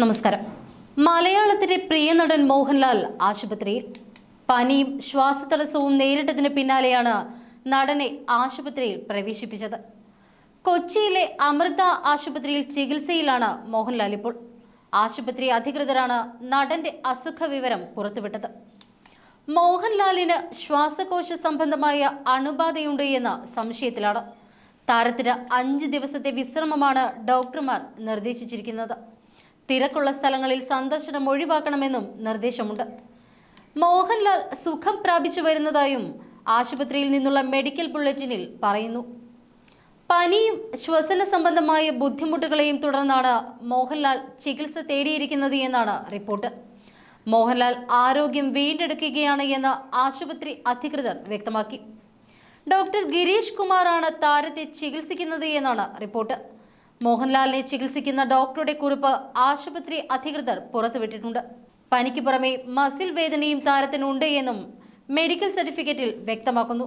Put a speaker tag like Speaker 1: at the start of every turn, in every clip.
Speaker 1: നമസ്കാരം. മലയാളത്തിലെ പ്രിയ നടൻ മോഹൻലാൽ ആശുപത്രിയിൽ. പനിയും ശ്വാസതടസ്സവും നേരിട്ടതിന് പിന്നാലെയാണ് നടനെ ആശുപത്രിയിൽ പ്രവേശിപ്പിച്ചത്. കൊച്ചിയിലെ അമൃത ആശുപത്രിയിൽ ചികിത്സയിലാണ് മോഹൻലാൽ ഇപ്പോൾ. ആശുപത്രി അധികൃതരാണ് നടന്റെ അസുഖ വിവരം പുറത്തുവിട്ടത്. മോഹൻലാലിന് ശ്വാസകോശ സംബന്ധമായ അണുബാധയുണ്ട് എന്ന സംശയത്തിലാണ്. താരത്തിന് 5 ദിവസത്തെ വിശ്രമമാണ് ഡോക്ടർമാർ നിർദ്ദേശിച്ചിരിക്കുന്നത്. തിരക്കുള്ള സ്ഥലങ്ങളിൽ സന്ദർശനം ഒഴിവാക്കണമെന്നും നിർദ്ദേശമുണ്ട്. മോഹൻലാൽ സുഖം പ്രാപിച്ചു വരുന്നതായും ആശുപത്രിയിൽ നിന്നുള്ള മെഡിക്കൽ ബുള്ളറ്റിനിൽ പറയുന്നു. പനിയും ശ്വസന സംബന്ധമായ ബുദ്ധിമുട്ടുകളെയും തുടർന്നാണ് മോഹൻലാൽ ചികിത്സ തേടിയിരിക്കുന്നത് എന്നാണ് റിപ്പോർട്ട്. മോഹൻലാൽ ആരോഗ്യം വീണ്ടെടുക്കുകയാണ് എന്ന് ആശുപത്രി അധികൃതർ വ്യക്തമാക്കി. ഡോക്ടർ ഗിരീഷ് കുമാറാണ് താരത്തെ ചികിത്സിക്കുന്നത് എന്നാണ് റിപ്പോർട്ട്. മോഹൻലാലിനെ ചികിത്സിക്കുന്ന ഡോക്ടറുടെ കുറിപ്പ് ആശുപത്രി അധികൃതർ പുറത്തുവിട്ടിട്ടുണ്ട്. പനിക്ക് പുറമെ മസിൽ വേദനയും താരത്തിനുണ്ട് എന്നും മെഡിക്കൽ സർട്ടിഫിക്കറ്റിൽ വ്യക്തമാക്കുന്നു.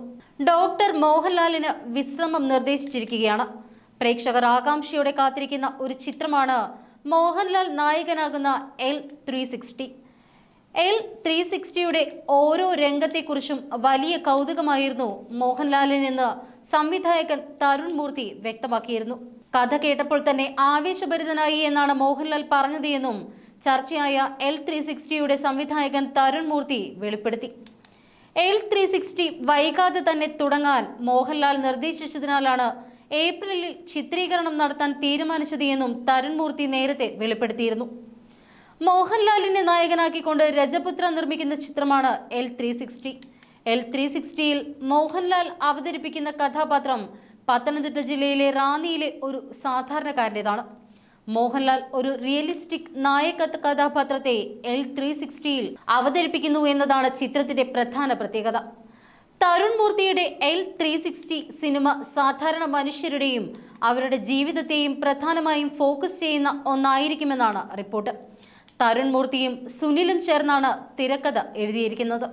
Speaker 1: ഡോക്ടർ മോഹൻലാലിന് വിശ്രമം നിർദ്ദേശിച്ചിരിക്കുകയാണ്. പ്രേക്ഷകർ ആകാംക്ഷയോടെ കാത്തിരിക്കുന്ന ഒരു ചിത്രമാണ് മോഹൻലാൽ നായകനാകുന്ന L360. L360യുടെ ഓരോ രംഗത്തെക്കുറിച്ചും വലിയ കൗതുകമായിരുന്നു മോഹൻലാലിനെന്ന് സംവിധായകൻ തരുൺ മൂർത്തി വ്യക്തമാക്കിയിരുന്നു. കഥ കേട്ടപ്പോൾ തന്നെ ആവേശഭരിതനായി എന്നാണ് മോഹൻലാൽ പറഞ്ഞത് എന്നും ചർച്ചയായ L360യുടെ സംവിധായകൻ തരുൺ മൂർത്തി വെളിപ്പെടുത്തി. L360 വൈകാതെ തന്നെ തുടങ്ങാൻ മോഹൻലാൽ നിർദ്ദേശിച്ചതിനാലാണ് ഏപ്രിലിൽ ചിത്രീകരണം നടത്താൻ തീരുമാനിച്ചത് എന്നും തരുൺ മൂർത്തി നേരത്തെ വെളിപ്പെടുത്തിയിരുന്നു. മോഹൻലാലിനെ നായകനാക്കിക്കൊണ്ട് രജപുത്ര നിർമ്മിക്കുന്ന ചിത്രമാണ് L360. L360യിൽ മോഹൻലാൽ അവതരിപ്പിക്കുന്ന കഥാപാത്രം പത്തനംതിട്ട ജില്ലയിലെ റാന്നിയിലെ ഒരു സാധാരണക്കാരൻ്റെതാണ്. മോഹൻലാൽ ഒരു റിയലിസ്റ്റിക് നായക കഥാപാത്രത്തെ L360യിൽ അവതരിപ്പിക്കുന്നു എന്നതാണ് ചിത്രത്തിന്റെ പ്രധാന പ്രത്യേകത. തരുൺ മൂർത്തിയുടെ L360 സിനിമ സാധാരണ മനുഷ്യരുടെയും അവരുടെ ജീവിതത്തെയും പ്രധാനമായും ഫോക്കസ് ചെയ്യുന്ന ഒന്നായിരിക്കുമെന്നാണ് റിപ്പോർട്ട്. തരുൺ മൂർത്തിയും സുനിലും ചേർന്നാണ് തിരക്കഥ എഴുതിയിരിക്കുന്നത്.